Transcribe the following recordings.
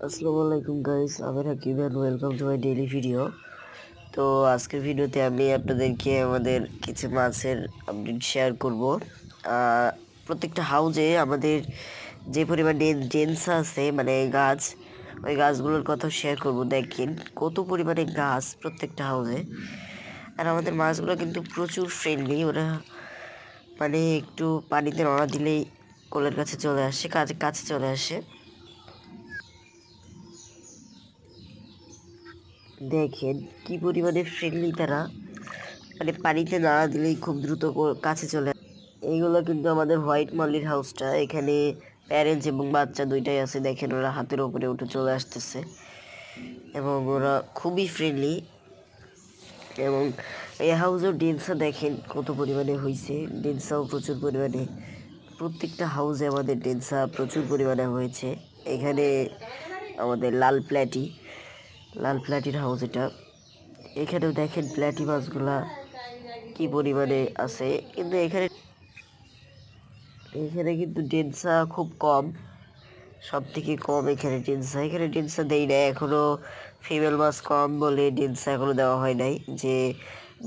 আসসালামু আলাইকুম গাইস, আমি Rakib and welcome to my daily video. তো আজকের ভিডিওতে আমি আপনাদেরকে আমাদের কিছু মাছের আপডেট শেয়ার করব। প্রত্যেকটা হাউজে আমাদের যে পরিমাণ ডেন্সা আছে, মানে গাছ, ওই গাছগুলোর কথা শেয়ার করব। দেখেন কত পরিমাণে গাছ প্রত্যেকটা হাউজে। আর আমাদের মাছগুলো কিন্তু প্রচুর ফ্রেন্ডলি। ওরা মানে একটু পানিতে নড়া দিলেই কোলের কাছে চলে আসে, কাছে চলে আসে। দেখেন কি পরিমাণে ফ্রেন্ডলি তারা, মানে পানিতে নাড়া দিলেই খুব দ্রুত কাছে চলে আসে। এইগুলো কিন্তু আমাদের হোয়াইট মলির হাউসটা। এখানে প্যারেন্টস এবং বাচ্চা দুইটাই আছে। দেখেন ওরা হাতের উপরে উঠে চলে আসতেছে এবং ওরা খুবই ফ্রেন্ডলি। এবং এই হাউসের ডেন্সা দেখেন কত পরিমাণে হয়েছে। ডেন্সাও প্রচুর পরিমাণে, প্রত্যেকটা হাউসে আমাদের ডেন্সা প্রচুর পরিমাণে হয়েছে। এখানে আমাদের লাল প্ল্যাটির হাউস এটা। এখানেও দেখেন প্ল্যাটি মাছগুলা কি পরিমাণে আছে, কিন্তু এখানে এখানে কিন্তু ডেন্সা খুব কম, সব থেকে কম এখানে ডেন্সা। এখানে ডেন্সা দেই না এখনো, ফিমেল মাছ কম বলে ডেন্সা এখনো দেওয়া হয় নাই, যে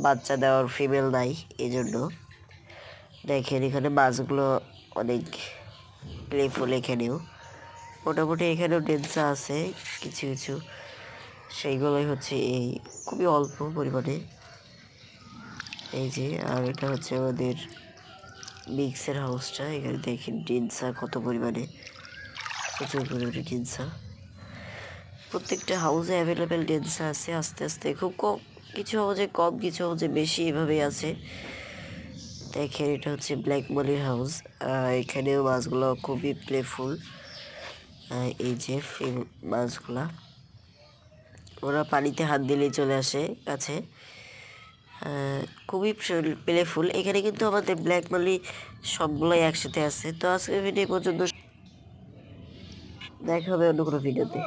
বাচ্চা দেওয়ার ফিমেল নাই এই জন্য। দেখেন এখানে মাছগুলো অনেক প্লেফুল। এখানেও মোটামুটি এখানেও ডেন্সা আছে কিছু কিছু, সেইগুলোই হচ্ছে এই খুবই অল্প পরিমাণে। এই যে, আর এটা হচ্ছে আমাদের মিক্সের হাউসটা। এখানে দেখেন ডেন্সা কত পরিমাণে, প্রচুর পরিমাণে ডেন্সা। প্রত্যেকটা হাউসে অ্যাভেলেবেল ডেন্সা আছে। আস্তে আস্তে খুব কম, কিছু হাউসে কম, কিছু হাউসে বেশি, এভাবেই আছে। দেখেন এটা হচ্ছে ব্ল্যাক মলির হাউস। এখানেও মাছগুলো খুবই প্লেফুল। এই যে মাছগুলা, ওরা পানিতে হাত দিলেই চলে আসে কাছে। খুবই প্লেফুল। এখানে কিন্তু আমাদের ব্ল্যাক মলি সবগুলোই একসাথে আছে। তো আজকের ভিডিও পর্যন্ত, দেখা হবে অন্য কোনো ভিডিওতে।